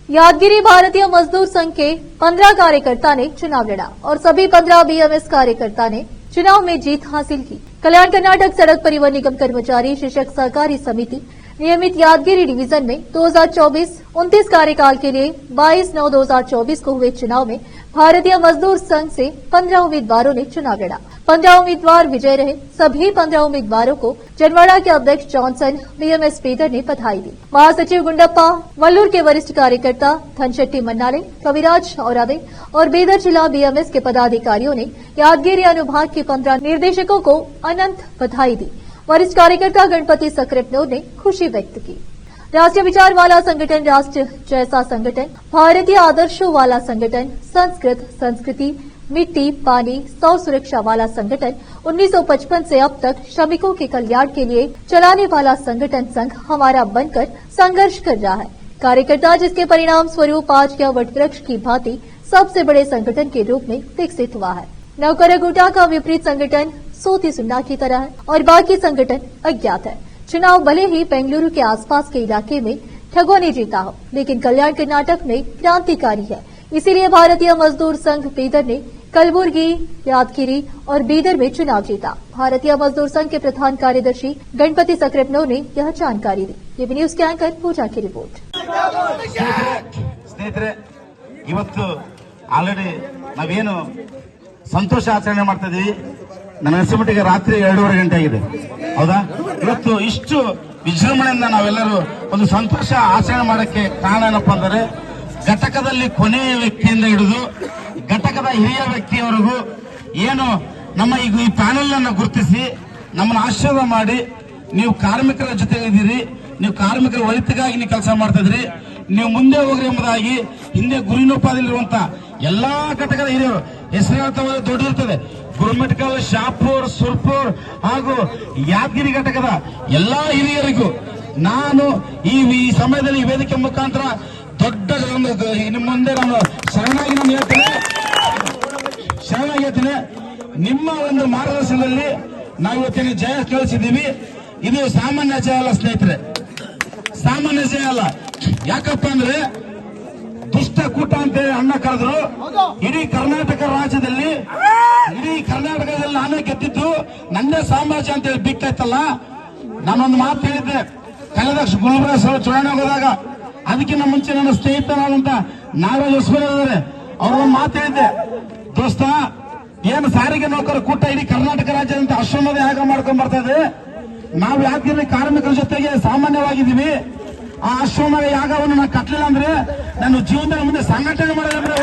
यादगिरी भारतीय मजदूर संघ के 15 कार्यकर्ता ने चुनाव लड़ा और सभी 15 बीएमएस कार्यकर्ता ने चुनाव में जीत हासिल की। कल्याण कर्नाटक सड़क परिवहन निगम कर्मचारी शिक्षक सहकारी समिति नियमित यादगिरी डिवीजन में 2024-29 कार्यकाल के लिए 22/9/2024 को हुए चुनाव में भारतीय मजदूर संघ से 15 उम्मीदवारों ने चुनाव लड़ा। 15 उम्मीदवार विजय रहे। सभी 15 उम्मीदवारों को जनवाड़ा के अध्यक्ष जॉनसन बीएमएस पीटर ने बधाई दी। महासचिव गुंडप्पा, वल्लूर के वरिष्ठ कार्यकर्ता धनशेट्टी मन्नाले, कविराज औरादे और बीदर जिला बीएमएस के पदाधिकारियों ने यादगिरी अनुभाग के 15 निर्देशकों को अनंत बधाई दी। वरिष्ठ कार्यकर्ता गणपति सक्रेपनोर ने खुशी व्यक्त की। राष्ट्रीय विचार वाला संगठन, राष्ट्र जैसा संगठन, भारतीय आदर्शों वाला संगठन, संस्कृत, संस्कृति, मिट्टी, पानी, सौ सुरक्षा वाला संगठन 1955 से अब तक श्रमिकों के कल्याण के लिए चलाने वाला संगठन संघ हमारा बनकर संघर्ष कर रहा है। कार्यकर्ता जिसके परिणाम स्वरूप आज यह वटवृक्ष की भांति सबसे बड़े संगठन के रूप में विकसित हुआ है। नवकरगुटा का विपरीत संगठन सोती सुन्ना की तरह है और बाकी संगठन अज्ञात है। चुनाव भले ही बेंगलुरु के आसपास के इलाके में ठगों ने जीता हो, लेकिन कल्याण कर्नाटक में क्रांतिकारी है। इसीलिए भारतीय मजदूर संघ बीदर ने कलबुर्गी, यादगिरी और बीदर में चुनाव जीता। भारतीय मजदूर संघ के प्रधान कार्यदर्शी गणपति सक्रेपनोर ने यह जानकारी दी। ये न्यूज के एंकर पूजा की रिपोर्ट। ಸಂತೋಷ ಆಚರಣೆ ಮಾಡ್ತಾ ಇದೀವಿ. ನನ್ನ ಅನಿಸಿಮಟ್ಟಿಗೆ ರಾತ್ರಿ 2:30 ಗಂಟೆ ಆಗಿದೆ. ಹೌದಾ? ಇವತ್ತು ಇಷ್ಟು ವಿಜೃಂಭಣೆಯಿಂದ ನಾವೆಲ್ಲರೂ ಒಂದು ಸಂತೋಷ ಆಚರಣೆ ಮಾಡಕ್ಕೆ ಕಾರಣ ಏನಪ್ಪಾ ಅಂದರೆ ಘಟಕದಲ್ಲಿ ಕೊನೆಯ ವ್ಯಕ್ತಿಯಿಂದ ಹಿಡಿದು ಘಟಕದ ಹಿರಿಯ ವ್ಯಕ್ತಿಯವರೆಗೂ ಏನು ನಮ್ಮ ಈಗ ಈ ಪ್ಯಾನೆಲ್ ಅನ್ನು ಗುರುತಿಸಿ ನಮ್ಮನ್ನು ಆಶೀರ್ವಾದ ಮಾಡಿ ನೀವು ಕಾರ್ಮಿಕರ ಜೊತೆಗಿದ್ದೀರಿ, ನೀವು ಕಾರ್ಮಿಕರ ಒಳಿತಿಗಾಗಿ ನೀವು ಕೆಲಸ ಮಾಡ್ತಾ ಇದ್ರಿ, ನೀವು ಮುಂದೆ ಹೋಗ್ರಿ ಎಂಬುದಾಗಿ ಹಿಂದೆ ಗುರಿನೋಪಾದಿರುವಂತ ಎಲ್ಲಾ ಘಟಕದ ಹಿರಿಯರು ಹೆಸರು ದೊಡ್ಡದಿರ್ತದೆ. ಗುರುಮಿಟ್ಕಲ್, ಶಾಪುರ್, ಸುರ್ಪುರ್ ಹಾಗೂ ಯಾದಗಿರಿ ಘಟಕದ ಎಲ್ಲಾ ಹಿರಿಯರಿಗೂ ನಾನು ಈ ಸಮಯದಲ್ಲಿ ಈ ವೇದಿಕೆ ಮುಖಾಂತರ ದೊಡ್ಡ ನಿಮ್ಮ ಮುಂದೆ ನಾನು ಶರಣಾಗಿ ಹೇಳ್ತೇನೆ. ನಿಮ್ಮ ಒಂದು ಮಾರ್ಗದರ್ಶನದಲ್ಲಿ ನಾವು ಇವತ್ತಿನ ಜಯ ಕಳಿಸಿದ್ದೀವಿ. ಇದು ಸಾಮಾನ್ಯ ಜಯ ಅಲ್ಲ ಸ್ನೇಹಿತರೆ, ಸಾಮಾನ್ಯ ಜಯ ಅಲ್ಲ. ಯಾಕಪ್ಪ ಅಂದ್ರೆ ದುಷ್ಟ ಕೂಟ ಅಂತ ಅಣ್ಣ ಕರೆದ್ರು. ಇಡೀ ಕರ್ನಾಟಕ ರಾಜ್ಯದಲ್ಲಿ ನಾನೇ ಗೆದ್ದಿದ್ದು, ನನ್ನೇ ಸಾಮ್ರಾಜ್ಯ ಅಂತ ಹೇಳಿ ಬಿಕ್ಕಾಯ್ತಲ್ಲ. ನಾನೊಂದು ಮಾತು ಹೇಳಿದ್ದೆ ಕಳೆದ ಗುಲ್ಬರ್ಗ ಚುನಾವಣೆ ಹೋದಾಗ, ಅದಕ್ಕಿಂತ ಮುಂಚೆ ನನ್ನ ಸ್ನೇಹಿತರಾದಂತ ನಾಗರಾಜ್ ಹೊಸಬರಿದ್ದಾರೆ, ಅವ್ರೊಂದು ಮಾತು ಹೇಳಿದ್ದೆ, ದೋಸ್ತ ಏನು ಸಾರಿಗೆ ನೌಕರ ಕೂಟ ಇಡೀ ಕರ್ನಾಟಕ ರಾಜ್ಯದಂತ ಅಶ್ವಮೇಧ ಯಾಗ ಮಾಡ್ಕೊಂಡ್ ಬರ್ತಾ ಇದೆ. ನಾವು ಯಾದಗಿರಿ ಕಾರ್ಮಿಕರ ಜೊತೆಗೆ ಸಾಮಾನ್ಯವಾಗಿದ್ದೀವಿ. ಆ ಅಶ್ವಮೇಧ ಯಾಗವನ್ನು ನಾನು ಕಟ್ಟಲಿಲ್ಲ ಅಂದ್ರೆ ನಾನು ಜೀವನದ ಮುಂದೆ ಸಂಘಟನೆ ಮಾಡೋದಂದ್ರೆ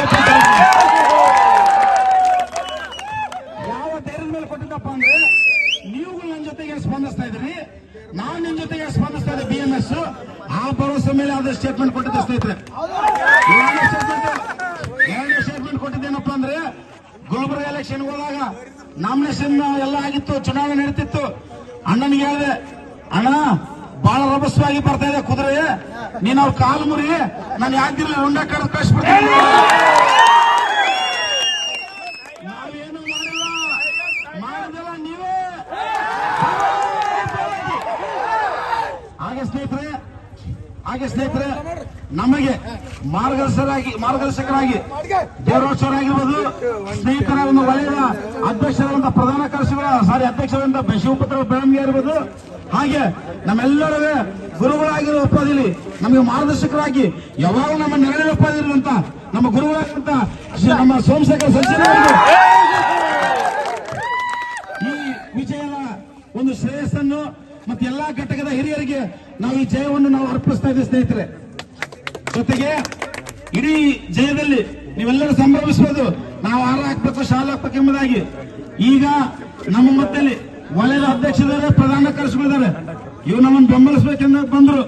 ಯಾವ ಧೈರ್ಯದ ಮೇಲೆ ಕೊಟ್ಟಿದ್ದಪ್ಪ ಅಂದ್ರೆ ನೀವು ನನ್ನ ಜೊತೆಗೆ ಸ್ಪಂದಿಸ್ತಾ ಇದ್ರಿ, ನಾನು ನಿಮ್ ಜೊತೆಗೆ ಸ್ಪಂದಿಸ್ತಾ ಇದ್ದೆ. ಬಿಎಂಎಸ್ ಆ ಭರವಸೆ ಮೇಲೆ ಆದ ಸ್ಟೇಟ್ಮೆಂಟ್ ಕೊಟ್ಟಿದ್ದೆ ಸ್ನೇಹಿತರೆ. ಎರಡನೇ ಸ್ಟೇಟ್ಮೆಂಟ್ ಕೊಟ್ಟಿದ್ದೇನಪ್ಪ ಅಂದ್ರೆ ಗುಲ್ಬರ್ಗ ಎಲೆಕ್ಷನ್ ಹೋದಾಗ ನಾಮಿನೇಷನ್ ಎಲ್ಲ ಆಗಿತ್ತು, ಚುನಾವಣೆ ನಡೀತಿತ್ತು. ಅಣ್ಣನಿಗೆ ಹೇಳಿದೆ, ಅಣ್ಣ ಬಹಳ ರಭಸವಾಗಿ ಬರ್ತಾ ಇದೆ ಕುದುರೆ, ನೀನ್ ಅವ್ರ ಕಾಲು ಮುರಿ, ನಾನು ಯಾಕಿರಲಿ ಉಂಡ ಕಡ್ದು ಕಳಿಸ್ಬಿಡ್ತೀನಿ. ನಾವೇನು ಮಾಡಿದಲ್ಲ ನೀವೇ. ಹಾಗೆ ಸ್ನೇಹಿತರೆ ನಮಗೆ ಮಾರ್ಗದರ್ಶಕರಾಗಿ ದೇವರಾಜರಾಗಿರ್ಬೋದು, ಸ್ನೇಹಿತರ ಒಂದು ವಲಯದ ಅಧ್ಯಕ್ಷರಾದಂತಹ ಪ್ರಧಾನ ಅಧ್ಯಕ್ಷರಾದಂತಹ ಶಿವಪುತ್ರ ಬೆಳಂಗಿ ಇರ್ಬೋದು, ಹಾಗೆ ನಮ್ಮೆಲ್ಲರೂ ಗುರುಗಳಾಗಿರೋ ಉಪಾಧಿಲಿ ನಮಗೆ ಮಾರ್ಗದರ್ಶಕರಾಗಿ ಯಾವಾಗ ನಮ್ಮ ನೆರಳಿನ ಉಪಾಧಿರುವಂತ ನಮ್ಮ ಗುರುಗಳಾಗಿರುವಂತ ನಮ್ಮ ಸೋಮಶೇಖರ ಸಜ್ಜನವರಿಗೆ ಈ ವಿಜಯದ ಒಂದು ಶ್ರೇಯಸ್ಸನ್ನು ಮತ್ತೆ ಎಲ್ಲಾ ಘಟಕದ ಹಿರಿಯರಿಗೆ ನಾವು ಈ ಜಯವನ್ನು ನಾವು ಅರ್ಪಿಸ್ತಾ ಇದ್ದೇವೆ ಸ್ನೇಹಿತರೆ. ಜೊತೆಗೆ ಇಡೀ ಜಯದಲ್ಲಿ ನೀವೆಲ್ಲರೂ ಸಂಭ್ರಮಿಸಬಹುದು. ನಾವು ಹಾರ ಹಾಕ್ಬೇಕು, ಶಾಲೆ ಹಾಕ್ಬೇಕು ಎಂಬುದಾಗಿ ಈಗ ನಮ್ಮ ಮಧ್ಯದಲ್ಲಿ ವಲಯದ ಅಧ್ಯಕ್ಷರಿದ್ದಾರೆ, ಪ್ರಧಾನ ಕಾರ್ಯದರ್ಶಿಗಳಿದ್ದಾರೆ. ಇವು ನಮ್ಮನ್ನು ಬೆಂಬಲಿಸಬೇಕೆಂದು ಬಂದ್ರು.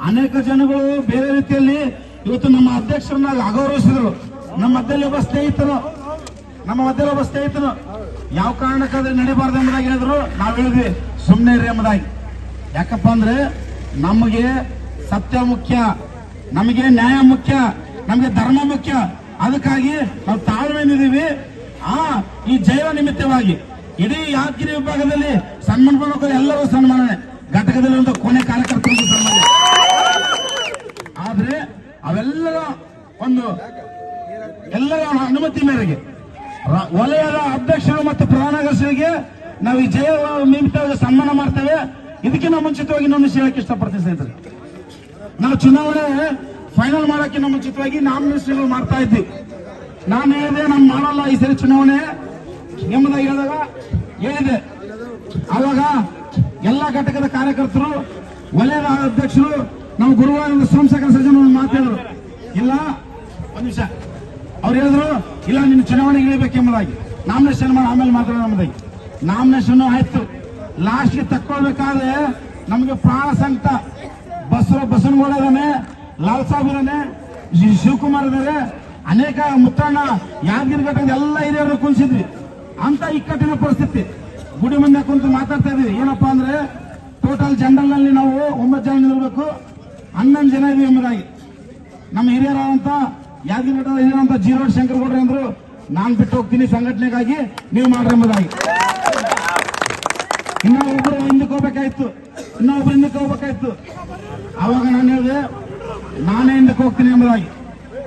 ಅನೇಕ ಜನಗಳು ಬೇರೆ ರೀತಿಯಲ್ಲಿ ಇವತ್ತು ನಮ್ಮ ಅಧ್ಯಕ್ಷರನ್ನ ಅಗೌರವಿಸಿದ್ರು. ನಮ್ಮ ಮಧ್ಯದಲ್ಲಿ ಒಬ್ಬ ಸ್ನೇಹಿತರು ಯಾವ ಕಾರಣಕ್ಕಾದ್ರೆ ನಡೀಬಾರ್ದು ಎಂಬುದಾಗಿ ಹೇಳಿದ್ರು. ನಾವು ಹೇಳಿದ್ವಿ ಸುಮ್ಮನೆ ಇರಿ ಎಂಬುದಾಗಿ. ಯಾಕಪ್ಪ ಅಂದ್ರೆ ನಮಗೆ ಸತ್ಯ ಮುಖ್ಯ, ನಮಗೆ ನ್ಯಾಯ ಮುಖ್ಯ, ನಮಗೆ ಧರ್ಮ ಮುಖ್ಯ. ಅದಕ್ಕಾಗಿ ನಾವು ತಾಳ್ಮೆಯಿಂದಿದ್ದೀವಿ. ಈ ಜಯ ನಿಮಿತ್ತವಾಗಿ ಇಡೀ ಯಾದಗಿರಿ ವಿಭಾಗದಲ್ಲಿ ಸನ್ಮಾನ ಮಾಡಬೇಕು. ಎಲ್ಲರೂ ಸನ್ಮಾನ, ಘಟಕದಲ್ಲಿ ಒಂದು ಕೊನೆ ಕಾರ್ಯಕರ್ತರಿಗೂ ಸನ್ಮಾನ. ಆದ್ರೆ ಅವೆಲ್ಲರ ಒಂದು ಎಲ್ಲರ ಅನುಮತಿ ಮೇರೆಗೆ ವಲಯದ ಅಧ್ಯಕ್ಷರು ಮತ್ತು ಪ್ರಧಾನಾಧ್ಯಕ್ಷರಿಗೆ ನಾವು ಈ ಜಯ ನಿಮಿತ್ತವಾಗಿ ಸನ್ಮಾನ ಮಾಡ್ತೇವೆ. ಇದಕ್ಕಿಂತ ಮುಂಚಿತವಾಗಿ ಇನ್ನೊಂದು ಹೇಳಕ್ಕೆ ಇಷ್ಟಪಡ್ತೀನಿ ಸ್ನೇಹಿತರೆ, ನಾವು ಚುನಾವಣೆ ಫೈನಲ್ ಮಾಡೋಕ್ಕಿಂತ ಮುಂಚಿತವಾಗಿ ನಾಮಿನೇಷನ್ಗಳು ಮಾಡ್ತಾ ಇದ್ವಿ. ನಾನು ಹೇಳಿದೆ ನಾನು ಮಾಡಲ್ಲ ಈ ಸರಿ ಚುನಾವಣೆ ಎಂಬುದಾಗಿ ಹೇಳಿದೆ. ಆವಾಗ ಎಲ್ಲ ಘಟಕದ ಕಾರ್ಯಕರ್ತರು, ವಲಯದ ಅಧ್ಯಕ್ಷರು, ನಾವು ಗುರುವಾರ ಸೋಮಶೇಖರ ಸಜ್ಜನ ಮಾತಾಡಿದ್ರು. ಇಲ್ಲ ಒಂದ್ ನಿಮಿಷ, ಅವ್ರು ಹೇಳಿದ್ರು ಇಲ್ಲ ನಿನ್ನ ಚುನಾವಣೆಗೆ ಇಳಿಬೇಕೆಂಬುದಾಗಿ, ನಾಮಿನೇಷನ್ ಮಾಡಿ ಆಮೇಲೆ ಮಾತಾಡೋಣ ಎಂಬುದಾಗಿ. ನಾಮಿನೇಷನ್ ಆಯ್ತು. ಲಾಸ್ಟ್ಗೆ ತಕ್ಕೊಳ್ಬೇಕಾದ್ರೆ ನಮಗೆ ಪ್ರಾಣ ಸಂಕಟ. ಬಸವನಗೌಡ ಇದಾನೆ, ಲಾಲ್ ಸಾಬ್ ಇದಾನೆ, ಶಿವಕುಮಾರ್ ಇದಾರೆ, ಅನೇಕ ಮುತ್ತಣ್ಣ, ಯಾದಗಿರಿ ಘಟಕದ ಎಲ್ಲ ಹಿರಿಯರು ಕುಣಿಸಿದ್ವಿ. ಅಂತ ಇಕ್ಕಟ್ಟಿನ ಪರಿಸ್ಥಿತಿ. ಗುಡಿ ಮುಂದೆ ಕುಂತು ಮಾತಾಡ್ತಾ ಇದ್ವಿ. ಏನಪ್ಪಾ ಅಂದ್ರೆ ಟೋಟಲ್ ಜನರಲ್ ನಲ್ಲಿ ನಾವು 9 ಜನ ನಿಲ್ಲಬೇಕು, 11 ಜನ ಇದೀವಿ ಎಂಬುದಾಗಿ. ನಮ್ಮ ಹಿರಿಯರಾದಂತ ಯಾದಗಿರಿ ಘಟಕದ ಹಿರಿಯರಂತ ಜೀರೋಡ್ ಶಂಕರಗೌಡ್ರ ಅಂದ್ರು, ನಾನ್ ಬಿಟ್ಟು ಹೋಗ್ತೀನಿ ಸಂಘಟನೆಗಾಗಿ, ನೀವು ಮಾಡ್ರಿ ಎಂಬುದಾಗಿ. ಇನ್ನೊಬ್ರು ಹಿಂದಕ್ಕೆ ಹೋಗ್ಬೇಕಾಯ್ತು. ಅವಾಗ ನಾನು ಹೇಳಿದೆ ನಾನೇ ಹಿಂದಕ್ಕೆ ಹೋಗ್ತೀನಿ ಎಂಬುದಾಗಿ.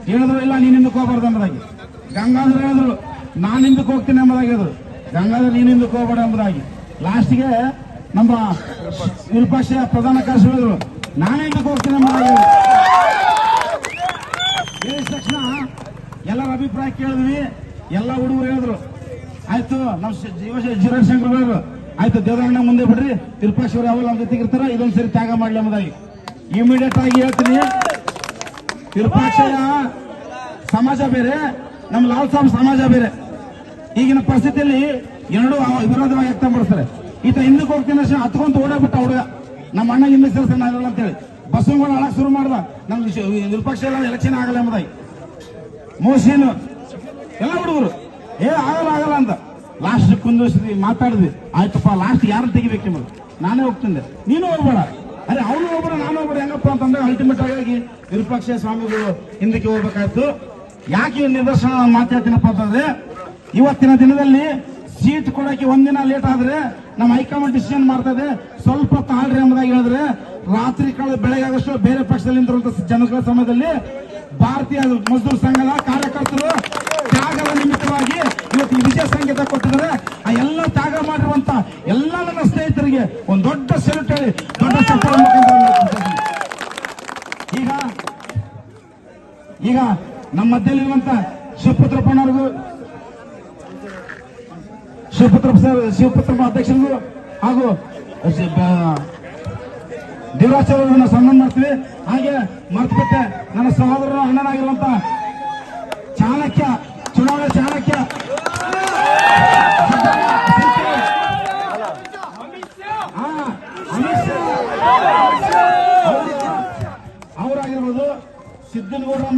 ಹೇಳಿದ್ರು ಇಲ್ಲ ನೀನ್ ಹಿಂದಕ್ಕೆ ಹೋಗ್ಬಾರ್ದು ಎಂಬುದಾಗಿ. ಗಂಗಾಧರ್ ಹೇಳಿದ್ರು ನಾನು ಹಿಂದಕ್ಕೆ ಹೋಗ್ತೀನಿ ಎಂಬುದಾಗಿ ಹೇಳಿದ್ರು. ಗಂಗಾಧರ್ ನೀನ್ ಹಿಂದಕ್ಕೆ ಹೋಗ್ಬೇಡ ಎಂಬುದಾಗಿ. ಲಾಸ್ಟ್ಗೆ ನಮ್ಮ ವಿರೂಪಾಕ್ಷ ಪ್ರಧಾನ ಕಾರ್ಯದರ್ಶಿ ಹೇಳಿದ್ರು ನಾನೇ ಹಿಂದಕ್ಕೆ ಹೋಗ್ತೀನಿ ಎಂಬುದಾಗಿ ಹೇಳಿದ ತಕ್ಷಣ ಎಲ್ಲರ ಅಭಿಪ್ರಾಯ ಕೇಳಿದ್ವಿ. ಎಲ್ಲ ಹುಡುಗರು ಹೇಳಿದ್ರು ಆಯ್ತು. ನಮ್ಮ ಜೀರೋಡ್ ಶಂಕರ್ ಹೇಳಿದ್ರು ಆಯ್ತು ದೇವರಣ್ಣ ಮುಂದೆ ಬಿಡ್ರಿ, ವಿರೂಪಾಕ್ಷ ಅವರು ಯಾವಾಗ ನಮ್ಮ ಜೊತೆಗೆ ಇರ್ತಾರ, ಇದೊಂದು ಸರಿ ತ್ಯಾಗ ಮಾಡ್ಲಿ ಎಂಬುದಾಗಿ ಇಮಿಡಿಯೇಟ್ ಆಗಿ ಹೇಳ್ತೀನಿ. ವಿರೂಪಾಕ್ಷಯ ಸಮಾಜ ಬೇರೆ, ನಮ್ಮ ಲಾಲ್ ಸಾಬ್ ಸಮಾಜ ಬೇರೆ. ಈಗಿನ ಪರಿಸ್ಥಿತಿಯಲ್ಲಿ ಎರಡು ವಿರೋಧವಾಗಿ ವ್ಯಕ್ತಪಡಿಸ್ತಾರೆ. ಈತ ಹಿಂದಕ್ಕೆ ಹೋಗ್ತೀನಿ ಹತ್ಕೊಂತ ಓಡಾಗ್ಬಿಟ್ಟ ಹುಡುಗ, ನಮ್ಮ ಅಣ್ಣ ಹಿಂದೆ ಸೇರಿಸ್ತಾನೆ ಅಂತ ಹೇಳಿ ಬಸವನಗೌಡ ಆಳಕ್ ಶುರು ಮಾಡ್ದ. ನಮ್ಗೆ ವಿರೂಪಾಕ್ಷ ಎಲೆಕ್ಷನ್ ಆಗಲ್ಲ ಎಂಬುದಾಗಿ. ಮೋಸಿನು ಎಲ್ಲ ಹುಡುಗರು ಆಗಲ್ಲ ಅಂತ ಲಾಸ್ಟ್ ಕುಂದಿಸಿದ್ವಿ, ಮಾತಾಡಿದ್ವಿ. ಆಯ್ತಪ್ಪ ಲಾಸ್ಟ್ ಯಾರು ತೆಗಿಬೇಕೆಂಬುದು. ನಾನೇ ಹೋಗ್ತಿದ್ದೆ, ನೀನು ಹೋಗ್ಬೇಡ, ಅರೆ ಅವನು ಹೋಗ್ಬೇಡ ನಾನು ಹೋಗ್ಬೇಡ ಹೆಂಗಪ್ಪ ಅಂತಂದ್ರೆ ಅಲ್ಟಿಮೇಟ್ ಆಗಿ ವಿರೂಪಾಕ್ಷ ಸ್ವಾಮಿಗಳು ಹಿಂದಕ್ಕೆ ಹೋಗ್ಬೇಕಾಯ್ತು. ಯಾಕೆ ಈ ನಿದರ್ಶನ ಮಾತಾಡ್ತೀನಪ್ಪ ಅಂತಂದ್ರೆ ಇವತ್ತಿನ ದಿನದಲ್ಲಿ ಸೀಟ್ ಕೊಡಕ್ಕೆ ಒಂದಿನ ಲೇಟ್ ಆದ್ರೆ ನಮ್ಮ ಹೈಕಮಾಂಡ್ ಡಿಸಿಷನ್ ಮಾಡ್ತಾ ಇದೆ, ಸ್ವಲ್ಪ ತಾಳ್ರಿ ಎಂಬುದಾಗಿ ಹೇಳಿದ್ರೆ ರಾತ್ರಿ ಕಳೆದ ಬೆಳಗ್ಗೆ ಆಗಷ್ಟು ಬೇರೆ ಪಕ್ಷದಲ್ಲಿ ನಿಂತಿರುವಂತಹ ಜನಗಳ ಸಮಯದಲ್ಲಿ ಭಾರತೀಯ ಮಜ್ದೂರ್ ಸಂಘದ ಕಾರ್ಯಕರ್ತರು ತ್ಯಾಗದ ನಿಮಿತ್ತವಾಗಿ ಇವತ್ತು ವಿಜಯ ಸಂಕೇತ ಕೊಟ್ಟಿದ್ದಾರೆ. ಆ ಎಲ್ಲ ತ್ಯಾಗ ಮಾಡಿರುವಂತ ಎಲ್ಲ ನನ್ನ ಸ್ನೇಹಿತರಿಗೆ ಒಂದು ದೊಡ್ಡ ಸೆಲ್ಯೂಟ್ ಹೇಳಿ ದೊಡ್ಡ ಚಪ್ಪಾಳೆ ಈಗ ನಮ್ಮ ಮಧ್ಯದಲ್ಲಿರುವಂತ ಶಿವಪುತ್ರಪ್ಪನವ್ರಿಗೂ, ಶಿವಪುತ್ರಪ್ಪ ಅಧ್ಯಕ್ಷರಿಗೂ ಹಾಗೂ ದೇವರಾಚಾರ್ಯರನ್ನು ಸನ್ಮಾನ ಮಾಡ್ತೀವಿ. ಹಾಗೆ ಮರ್ತುಬಿಟ್ಟೆ ನನ್ನ ಸಹೋದರರ ಅಣ್ಣನಾಗಿರುವಂತ ಚಾಣಕ್ಯ, ಚುನಾವಣೆ ಚಾಣಕ್ಯ ಅಮಿತ್ ಶಾ ಅವರಾಗಿರ್ಬೋದು, ಸಿದ್ದನಗೌಡರ